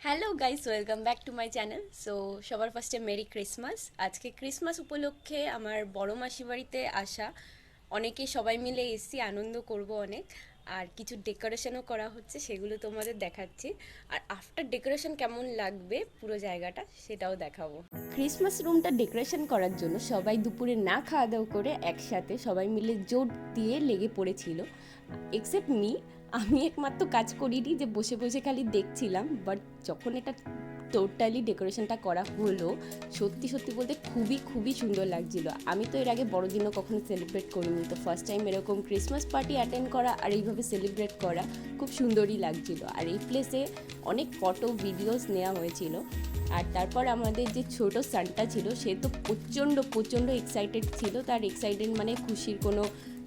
Hello guys, welcome back to my channel. So সবার ফার্স্টে merry Christmas. আজকে Christmas উপলক্ষে আমার বড় মাসি বাড়িতে আসা, অনেকে সবাই মিলে এসছি, আনন্দ করব অনেক। আর কিছু ডেকোরেশনও করা হচ্ছে, সেগুলো তোমাদের দেখাচ্ছি। আর আফটার ডেকোরেশন কেমন লাগবে পুরো জায়গাটা সেটাও দেখাবো। ক্রিসমাস রুমটা ডেকোরেশন করার জন্য সবাই দুপুরে না খাওয়া দাওয়া করে একসাথে সবাই মিলে জোর দিয়ে লেগে পড়েছিল, এক্সেপ্ট মি। আমি একমাত্র কাজ করিনি, যে বসে বসে খালি দেখছিলাম। বাট যখন এটা টোটালি ডেকোরেশনটা করা হলো, সত্যি সত্যি বলতে খুবই খুবই সুন্দর লাগছিল। আমি তো এর আগে বড়দিনও কখনো সেলিব্রেট করিনি, তো ফার্স্ট টাইম এরকম ক্রিসমাস পার্টি অ্যাটেন্ড করা আর এইভাবে সেলিব্রেট করা খুব সুন্দরই লাগছিল। আর এই প্লেসে অনেক ফটো ভিডিওস নেওয়া হয়েছিল। আর তারপর আমাদের যে ছোট সানটা ছিল, সে তো প্রচণ্ড প্রচণ্ড এক্সাইটেড ছিল। তার এক্সাইটেড মানে খুশির কোনো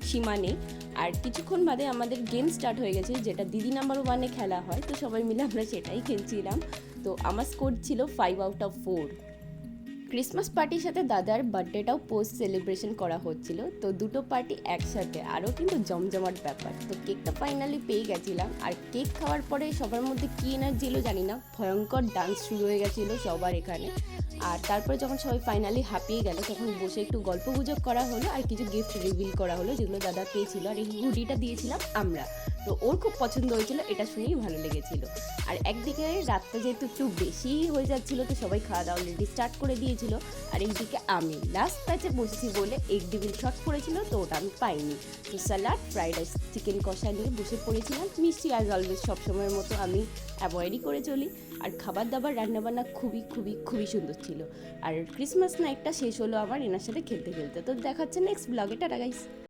সীমা নেই। আর কিছুক্ষণ বাদে আমাদের গেম স্টার্ট হয়ে গেছে, যেটা দিদি নাম্বার ওয়ানে খেলা হয়, তো সবাই মিলে আমরা সেটাই খেলছিলাম। তো আমার স্কোর ছিল 5/4। ক্রিসমাস পার্টির সাথে দাদার বার্থডেটাও পোস্ট সেলিব্রেশন করা হচ্ছিল, তো দুটো পার্টি একসাথে, আরও কিন্তু জমজমাট ব্যাপার। তো কেকটা ফাইনালি পেয়ে গেছিলাম। আর কেক খাওয়ার পরে সবার মধ্যে কী এনার্জি এলো জানি না, ভয়ঙ্কর ডান্স শুরু হয়ে গেছিলো সবার এখানে। আর তারপরে যখন সবাই ফাইনালি হাঁপিয়ে গেল, তখন বসে একটু গল্প গুজব করা হলো আর কিছু গিফট রিভিল করা হলো, যেগুলো দাদা পেয়েছিল। আর এই হুডিটা দিয়েছিলাম আমরা, তো ওর খুব পছন্দ হয়েছিল, এটা শুনেই ভালো লেগেছিল। আর একদিকে রাতটা যেহেতু একটু বেশি হয়ে যাচ্ছিল, তো সবাই খাওয়া দাওয়া অলরেডি স্টার্ট করে দিয়েছিল। আর এইদিকে আমি লাস্ট ব্যাচে বসেছি বলে এগ ডিভিল শর্ট পড়েছিল, তো ওটা আমি পাইনি। তো স্যালাড, ফ্রাইড রাইস, চিকেন কষা নিয়ে বসে পড়েছিলাম। মিষ্টি অ্যাজ অলওয়েজ সবসময়ের মতো আমি অ্যাভয়েডই করে চলি। আর খাবার দাবার রান্নাবান্না খুবই খুবই খুবই সুন্দর ছিল। আর ক্রিসমাস নাইটটা শেষ হলো আমার এনার সাথে খেলতে খেলতে। তো দেখাচ্ছে নেক্সট ব্লগে। Tata guys.